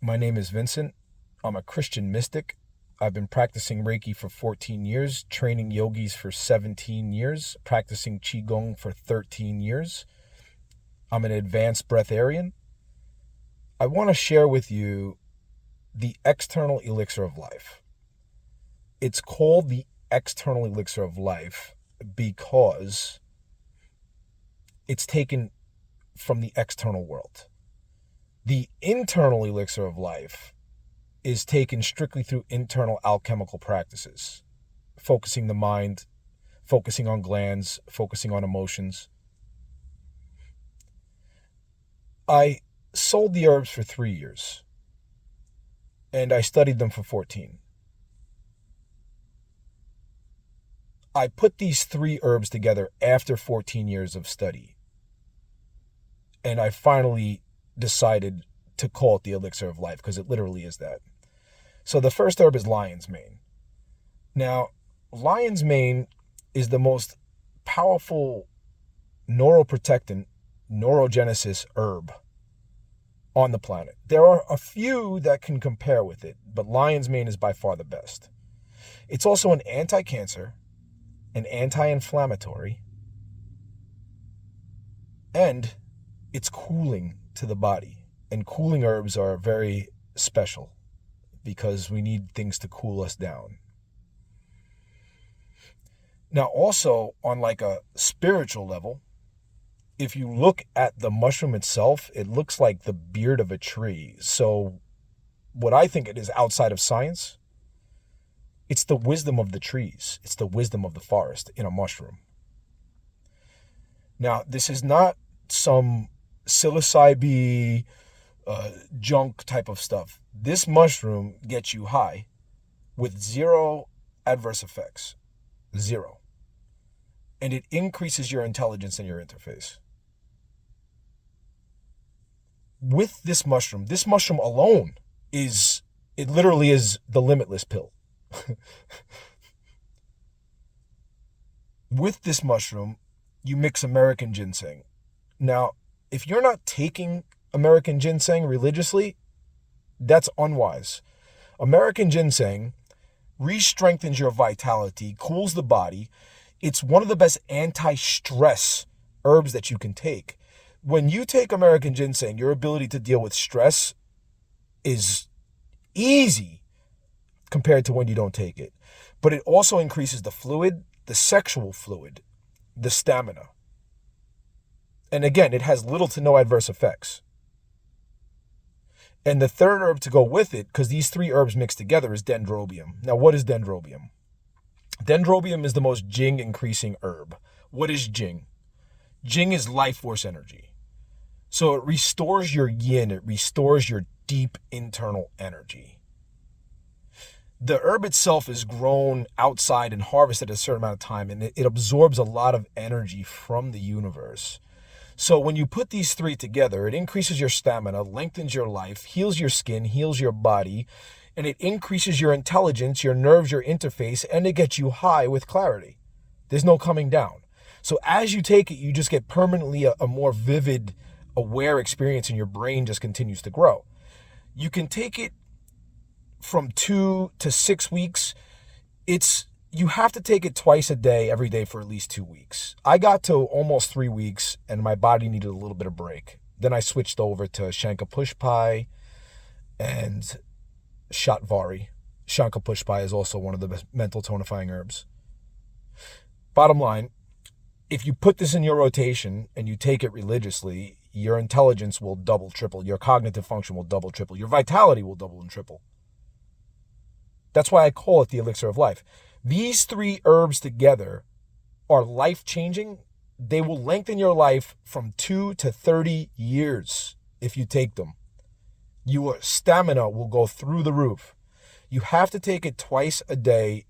My name is Vincent. I'm a Christian mystic. I've been practicing Reiki for 14 years, training yogis for 17 years, practicing Qigong for 13 years. I'm an advanced breatharian. I want to share with you the external elixir of life. It's called the external elixir of life because it's taken from the external world. The internal elixir of life is taken strictly through internal alchemical practices, focusing the mind, focusing on glands, focusing on emotions. I sold the herbs for 3 years, and I studied them for 14. I put these 3 herbs together after 14 years of study, and I finally decided to call it the elixir of life because it literally is that. So the first herb is lion's mane. Now, lion's mane is the most powerful neuroprotectant, neurogenesis herb on the planet. There are a few that can compare with it, but lion's mane is by far the best. It's also an anti-cancer, an anti-inflammatory, and it's cooling to the body. And cooling herbs are very special because we need things to cool us down. Now, also on like a spiritual level, if you look at the mushroom itself, it looks like the beard of a tree. So what I think it is outside of science, it's the wisdom of the trees. It's the wisdom of the forest in a mushroom. Now, this is not some psilocybe junk type of stuff. This mushroom gets you high with 0 adverse effects. 0. And it increases your intelligence and your interface. With this mushroom alone it literally is the limitless pill. With this mushroom, you mix American ginseng. Now, if you're not taking American ginseng religiously, that's unwise. American ginseng re-strengthens your vitality, cools the body. It's one of the best anti-stress herbs that you can take. When you take American ginseng, your ability to deal with stress is easy compared to when you don't take it. But it also increases the fluid, the sexual fluid, the stamina. And again, it has little to no adverse effects. And the third herb to go with it, because these 3 herbs mixed together, is Dendrobium. Now, what is Dendrobium? Dendrobium is the most Jing increasing herb. What is Jing? Jing is life force energy. So it restores your yin, it restores your deep internal energy. The herb itself is grown outside and harvested at a certain amount of time, and it absorbs a lot of energy from the universe. So when you put these 3 together, it increases your stamina, lengthens your life, heals your skin, heals your body, and it increases your intelligence, your nerves, your interface, and it gets you high with clarity. There's no coming down. So as you take it, you just get permanently a more vivid, aware experience, and your brain just continues to grow. You can take it from 2 to 6 weeks. You have to take it twice a day, every day for at least 2 weeks. I got to almost 3 weeks and my body needed a little bit of break. Then I switched over to Shankapushpai and Shatvari. Shankapushpai is also one of the best mental tonifying herbs. Bottom line, if you put this in your rotation and you take it religiously, your intelligence will double, triple. Your cognitive function will double, triple. Your vitality will double and triple. That's why I call it the elixir of life. These 3 herbs together are life-changing. They will lengthen your life from 2 to 30 years if you take them. Your stamina will go through the roof. You have to take it twice a day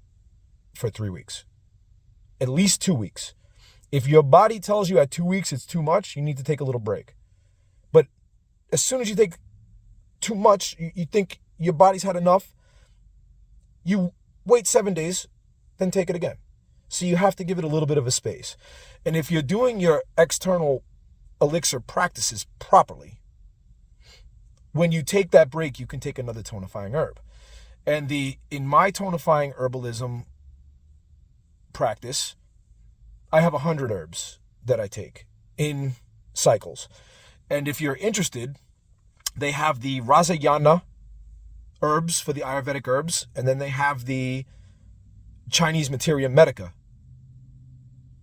for 3 weeks. At least 2 weeks. If your body tells you at 2 weeks it's too much, you need to take a little break. But as soon as you take too much, you think your body's had enough, you wait 7 days, then take it again. So you have to give it a little bit of a space. And if you're doing your external elixir practices properly, When you take that break, you can take another tonifying herb. And in my tonifying herbalism practice, I have 100 herbs that I take in cycles. And if you're interested, they have the Rasayana herbs for the Ayurvedic herbs, and then they have the Chinese Materia Medica,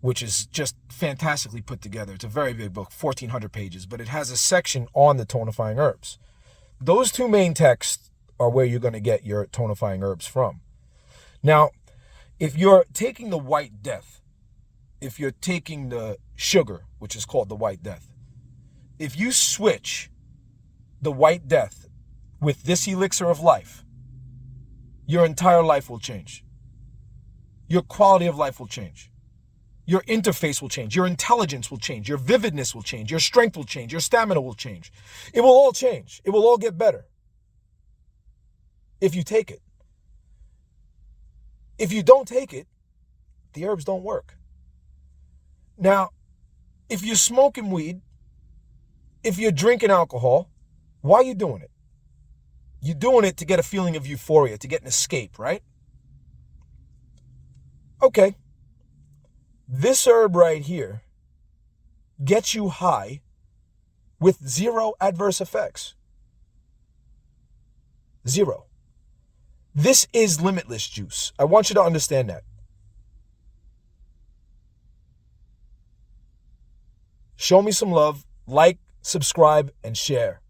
which is just fantastically put together. It's a very big book, 1,400 pages, but it has a section on the tonifying herbs. Those two main texts are where you're going to get your tonifying herbs from. Now, if you're taking the White Death, if you're taking the sugar, which is called the White Death, if you switch the White Death with this Elixir of Life, your entire life will change. Your quality of life will change. Your interface will change. Your intelligence will change. Your vividness will change. Your strength will change. Your stamina will change. It will all change. It will all get better if you take it. If you don't take it, the herbs don't work. Now, if you're smoking weed, if you're drinking alcohol, why are you doing it? You're doing it to get a feeling of euphoria, to get an escape, right? Okay. This herb right here gets you high with zero adverse effects. Zero. This is limitless juice. I want you to understand that. Show me some love, like, subscribe, and share.